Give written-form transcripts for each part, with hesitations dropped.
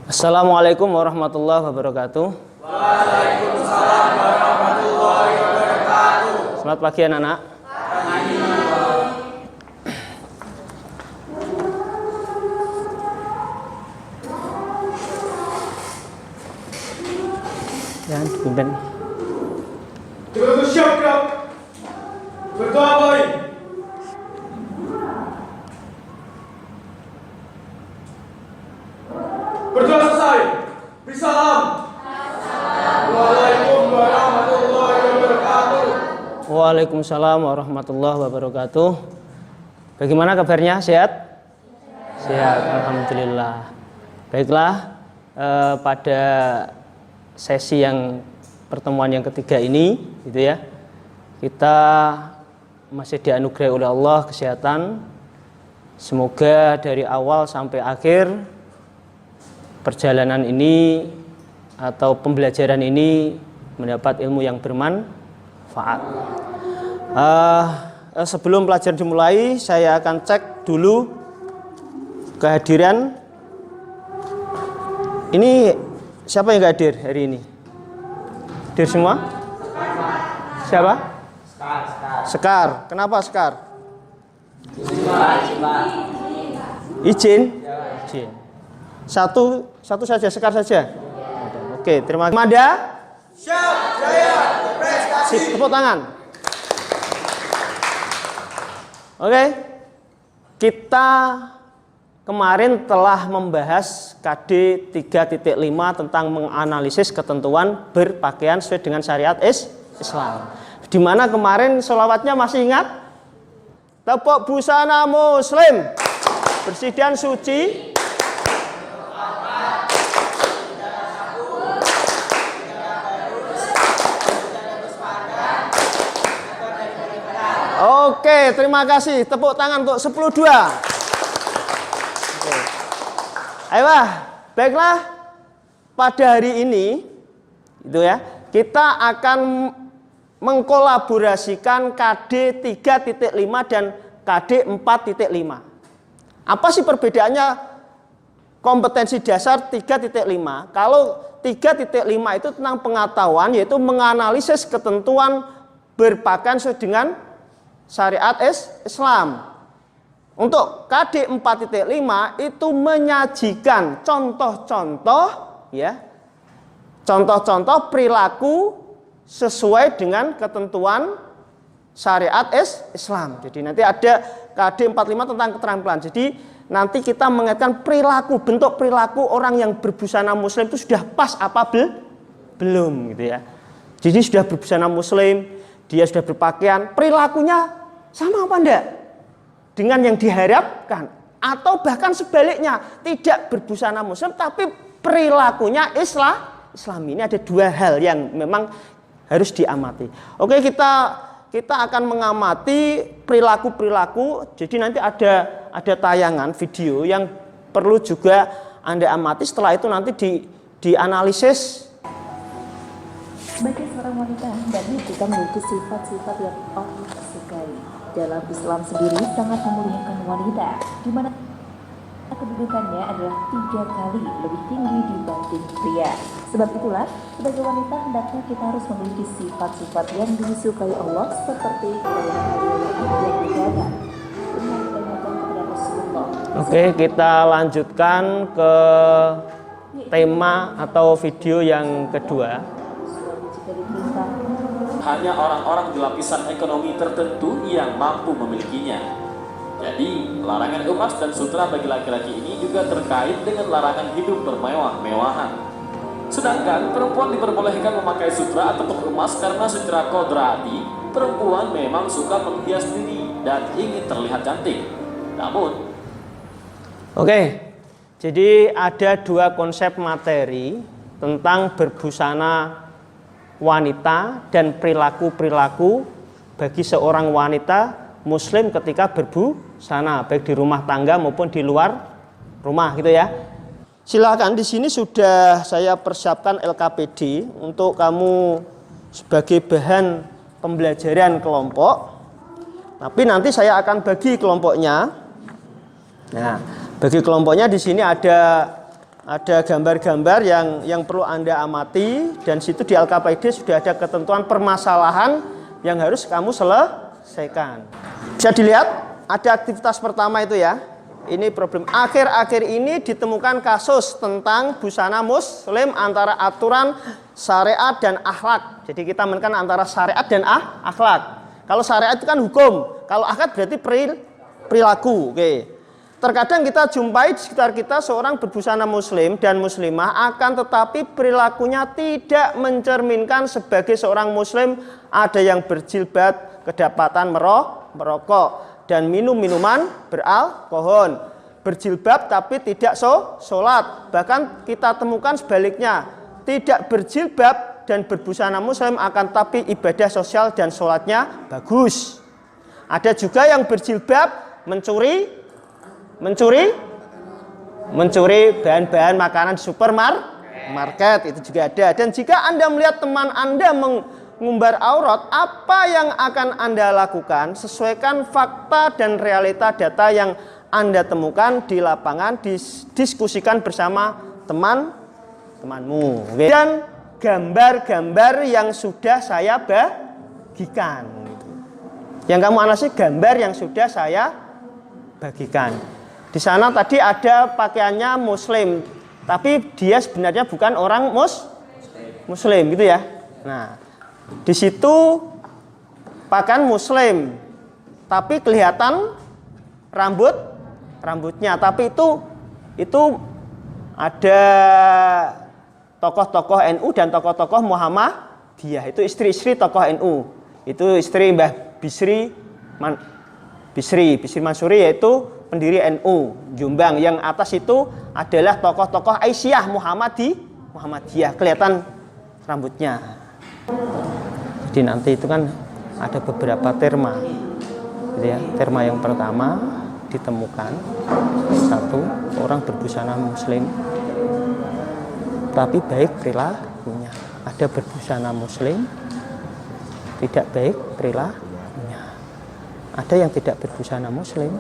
Assalamualaikum warahmatullahi wabarakatuh. Waalaikumsalam warahmatullahi wabarakatuh. Selamat pagi anak-anak. Ya, dipimpin. Bersiap gerak. Berdoa baik. Berdoa selesai. Bisalam. Waalaikumsalam warahmatullahi wabarakatuh. Waalaikumsalam warahmatullahi wabarakatuh. Bagaimana kabarnya? Sehat? Sehat, alhamdulillah. Baiklah, pada sesi yang pertemuan yang ketiga ini, gitu ya, kita masih dianugerahi oleh Allah kesehatan. Semoga dari awal sampai akhir perjalanan ini atau pembelajaran ini mendapat ilmu yang bermanfaat. Sebelum pelajaran dimulai, saya akan cek dulu kehadiran. Ini siapa yang gak hadir hari ini? Hadir semua? Siapa? Sekar. Kenapa Sekar? Izin? Izin. Satu saja, Sekar saja. Oke, terima kasih. Mada? Siap, jaya, prestasi. Sip, tepuk tangan. Oke, kita kemarin telah membahas KD 3.5 tentang menganalisis ketentuan berpakaian sesuai dengan syariat Islam. Di mana kemarin sholawatnya masih ingat? Tepuk busana muslim, bersih dan suci. Oke, terima kasih. Tepuk tangan untuk 10-2. Ayo, baiklah. Pada hari ini, itu ya, kita akan mengkolaborasikan KD 3.5 dan KD 4.5. Apa sih perbedaannya kompetensi dasar 3.5? Kalau 3.5 itu tentang pengetahuan, yaitu menganalisis ketentuan berpakaian sesuai dengan syariat Islam. Untuk KD 4.5 itu menyajikan contoh-contoh, ya, contoh-contoh perilaku sesuai dengan ketentuan syariat Islam. Jadi nanti ada KD 45 tentang keterampilan. Jadi nanti kita mengaitkan perilaku, bentuk perilaku orang yang berbusana muslim itu sudah pas apa belum, gitu ya. Jadi sudah berbusana muslim, dia sudah berpakaian, perilakunya sama apa enggak dengan yang diharapkan, atau bahkan sebaliknya, tidak berbusana muslim tapi perilakunya Islami. Ini ada dua hal yang memang harus diamati. Oke, kita akan mengamati perilaku-perilaku. Jadi nanti ada tayangan video yang perlu juga Anda amati. Setelah itu nanti dianalisis. Sebagai seorang wanita, hendaknya kita memiliki sifat-sifat yang Allah sukai. Dalam Islam sendiri sangat memuliakan wanita, di mana kedudukannya adalah 3 kali lebih tinggi dibanding pria. Sebab itulah, sebagai wanita hendaknya kita harus memiliki sifat-sifat yang disukai Allah seperti yang dijaga. Oke, kita lanjutkan ke tema atau video yang kedua. Hanya orang-orang di lapisan ekonomi tertentu yang mampu memilikinya. Jadi, larangan emas dan sutra bagi laki-laki ini juga terkait dengan larangan hidup bermewah-mewahan. Sedangkan perempuan diperbolehkan memakai sutra ataupun emas karena secara kodrati, perempuan memang suka menghias diri dan ingin terlihat cantik. Namun, oke, jadi ada dua konsep materi tentang berbusana wanita dan perilaku-perilaku bagi seorang wanita muslim ketika berbusana, baik di rumah tangga maupun di luar rumah, gitu ya. Silakan, di sini sudah saya persiapkan LKPD untuk kamu sebagai bahan pembelajaran kelompok. Tapi nanti saya akan bagi kelompoknya. Nah, bagi kelompoknya di sini ada ada gambar-gambar yang perlu Anda amati, dan situ di Al-Qaeda sudah ada ketentuan permasalahan yang harus kamu selesaikan. Bisa dilihat ada aktivitas pertama itu ya. Ini problem akhir-akhir ini ditemukan kasus tentang busana muslim antara aturan syariat dan akhlak. Jadi kita menekan antara syariat dan akhlak. Kalau syariat itu kan hukum, kalau akhlak berarti perilaku. Oke. Terkadang kita jumpai di sekitar kita seorang berbusana muslim dan muslimah, akan tetapi perilakunya tidak mencerminkan sebagai seorang muslim. Ada yang berjilbab, kedapatan merokok dan minum minuman beralkohol, berjilbab tapi tidak sholat. Bahkan kita temukan sebaliknya, tidak berjilbab dan berbusana muslim akan tapi ibadah sosial dan sholatnya bagus. Ada juga yang berjilbab mencuri bahan-bahan makanan di supermarket, itu juga ada. Dan jika Anda melihat teman Anda mengumbar aurat, apa yang akan Anda lakukan? Sesuaikan fakta dan realita data yang Anda temukan di lapangan, diskusikan bersama temanmu. Dan gambar-gambar yang sudah saya bagikan. Yang kamu analisis gambar yang sudah saya bagikan. Di sana tadi ada pakaiannya muslim, tapi dia sebenarnya bukan orang muslim gitu ya. Nah, di situ pakaian muslim, tapi kelihatan rambutnya. Tapi itu ada tokoh-tokoh NU dan tokoh-tokoh Muhammadiyah. Itu istri-istri tokoh NU. Itu istri Mbah Bisri Mansuri, yaitu pendiri NU Jombang. Yang atas itu adalah tokoh-tokoh Aisyah Muhammadiyah, kelihatan rambutnya. Jadi nanti itu kan ada beberapa terma gitu ya. Terma yang pertama ditemukan satu orang berbusana muslim tapi baik perilakunya. Ada berbusana muslim tidak baik perilakunya. Ada yang tidak berbusana muslim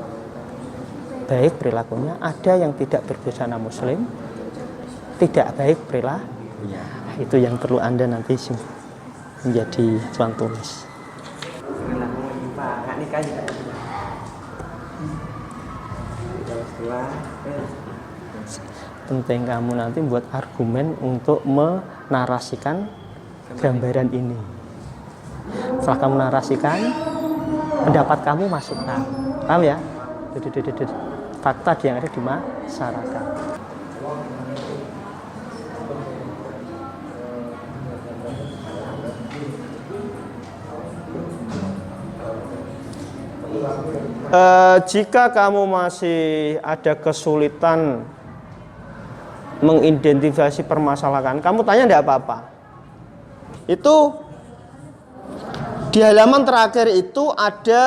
baik perilakunya, ada yang tidak berbusana muslim tidak baik perilakunya. Itu yang perlu Anda nanti menjadi tuan tulis. Penting kamu nanti buat argumen untuk menarasikan gambaran ini. Setelah kamu narasikan, pendapat kamu masukkan. Paham ya? Fakta yang ada di masyarakat. Jika kamu masih ada kesulitan mengidentifikasi permasalahan, kamu tanya tidak apa-apa. Itu di halaman terakhir itu ada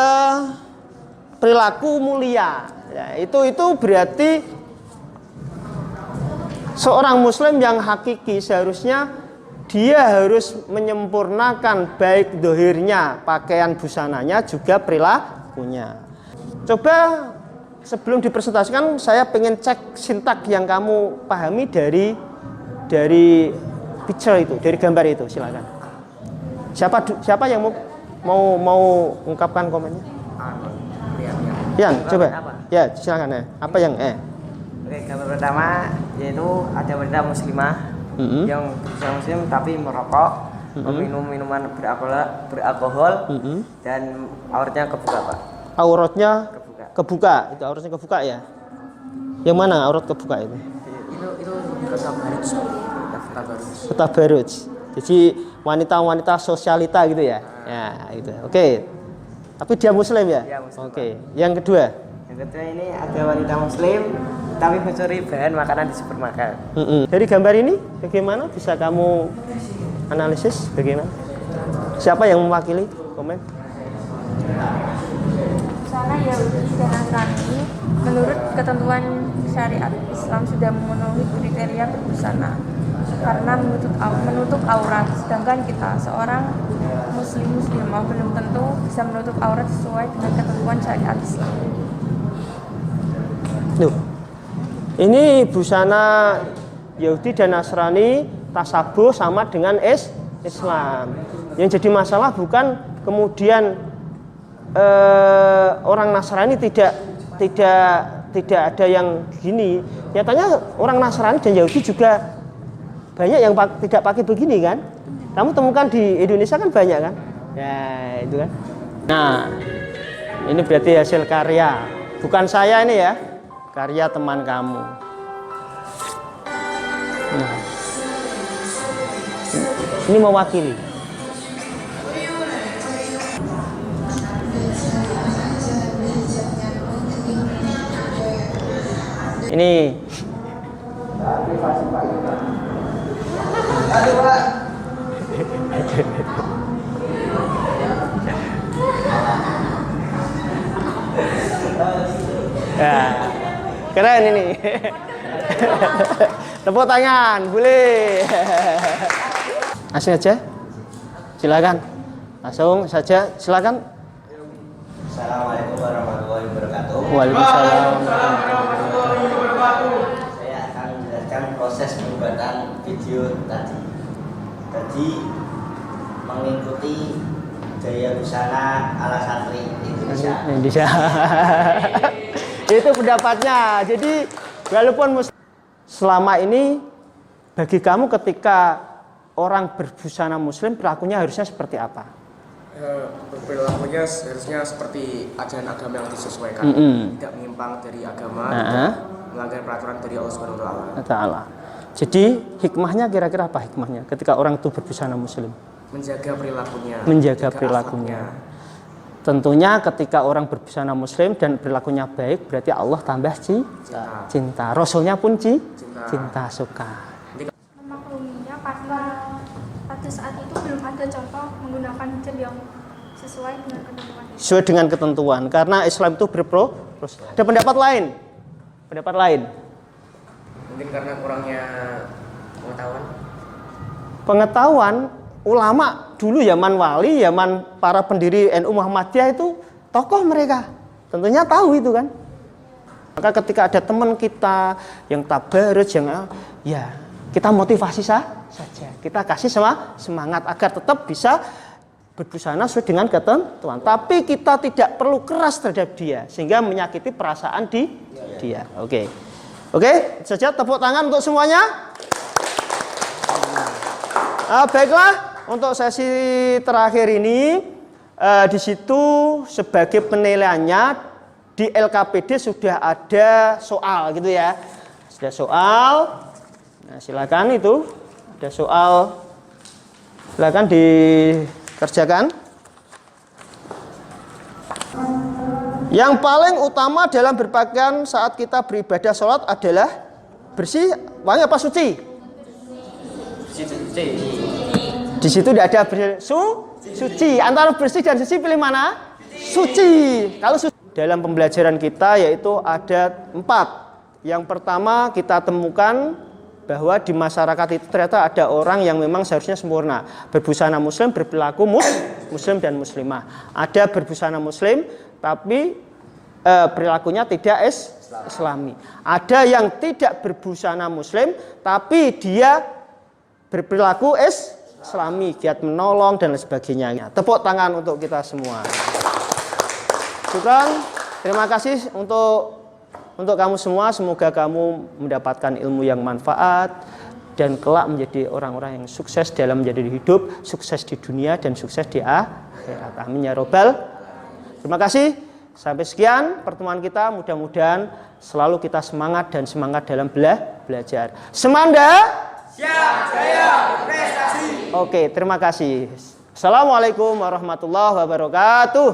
perilaku mulia. Ya, itu berarti seorang muslim yang hakiki seharusnya dia harus menyempurnakan baik dohirnya, pakaian busananya, juga perilakunya. Coba sebelum dipresentasikan, saya pengen cek sintak yang kamu pahami dari picture itu, dari gambar itu. Silakan. Siapa yang mau ungkapkan komennya? Yang coba. Ya, silakan ya. Apa yang Oke, gambar pertama yaitu ada wanita muslimah yang berusaha muslim tapi merokok, meminum minuman beralkohol, dan auratnya kebuka, Pak. Auratnya kebuka. Itu auratnya kebuka ya? Yang mana aurat kebuka itu? Itu Tabaruj. Jadi wanita-wanita sosialita gitu ya? Ya, gitu. Oke. Tapi dia muslim ya? Dia muslim. Oke. Yang kedua? Yang kedua ini ada wanita muslim tapi mencuri bahan makanan di supermarket. Dari gambar ini bagaimana bisa kamu analisis bagaimana? Siapa yang mewakili? Komen. Busana Yahudi dan Nasrani menurut ketentuan syariat Islam sudah memenuhi kriteria berbusana karena menutup aurat, sedangkan kita seorang muslimah belum tentu bisa menutup aurat sesuai dengan ketentuan syariat Islam. Loh, ini busana Yahudi dan Nasrani tasabuh sama dengan Islam. Yang jadi masalah bukan kemudian orang Nasrani tidak ada yang gini. Nyatanya orang Nasrani dan Yahudi juga banyak yang tidak pakai begini kan. Kamu temukan di Indonesia kan banyak kan. Ya itu kan. Nah ini berarti hasil karya. Bukan saya ini ya. Karya teman kamu. Nah, ini mewakili. Ini ya, keren ini. Tepuk tangan, boleh. Langsung aja, silakan. Langsung saja, silakan. Assalamualaikum warahmatullahi wabarakatuh. Waalaikumsalam. Saya akan menjelaskan proses pembuatan video tadi. Tadi mengikuti gaya busana ala santri Indonesia. Itu pendapatnya. Jadi walaupun selama ini bagi kamu ketika orang berbusana muslim perilakunya harusnya seperti apa? Perilakunya harusnya seperti ajaran agama yang disesuaikan, tidak menyimpang dari agama, tidak melanggar peraturan dari Allah Subhanahu wa Ta'ala. Jadi hikmahnya kira-kira apa hikmahnya ketika orang itu berbusana muslim? Menjaga perilakunya. Menjaga perilakunya. Tentunya ketika orang berbusana muslim dan perilakunya baik berarti Allah tambah cinta. Rasulnya pun cinta suka. Memakluminya karena pada saat itu belum ada contoh menggunakan hijab yang sesuai dengan ketentuan. Sesuai dengan ketentuan karena Islam itu berproses. Ada pendapat lain? Pendapat lain? Mungkin karena kurangnya pengetahuan. Pengetahuan ulama dulu zaman wali, zaman para pendiri NU Muhammadiyah itu tokoh mereka. Tentunya tahu itu kan. Maka ketika ada teman kita yang tabarruj yang ya kita motivasi saja. Kita kasih semangat agar tetap bisa berbusana sesuai dengan ketentuan. Tapi kita tidak perlu keras terhadap dia sehingga menyakiti perasaan dia. Oke, saja tepuk tangan untuk semuanya. Baiklah. Untuk sesi terakhir ini di situ sebagai penilaiannya di LKPD sudah ada soal gitu ya. Sudah soal. Nah, silakan itu ada soal. Silakan dikerjakan. Yang paling utama dalam berpakaian saat kita beribadah sholat adalah bersih, wangi apa suci? Di situ tidak ada suci. Antara bersih dan suci pilih mana? Suci. Kalau suci dalam pembelajaran kita yaitu ada 4. Yang pertama kita temukan bahwa di masyarakat itu ternyata ada orang yang memang seharusnya sempurna. Berbusana muslim, berperilaku muslim dan muslimah. Ada berbusana muslim tapi perilakunya tidak islami. Ada yang tidak berbusana muslim tapi dia berperilaku islami, giat menolong dan lain sebagainya. Tepuk tangan untuk kita semua. Syukran. Terima kasih untuk kamu semua. Semoga kamu mendapatkan ilmu yang manfaat dan kelak menjadi orang-orang yang sukses dalam menjadi hidup, sukses di dunia dan sukses di akhirat. Amin ya robbal. Terima kasih. Sampai sekian pertemuan kita. Mudah-mudahan selalu kita semangat dalam belajar. Semanda. Siap jaya prestasi. Oke, terima kasih. Assalamualaikum warahmatullahi wabarakatuh.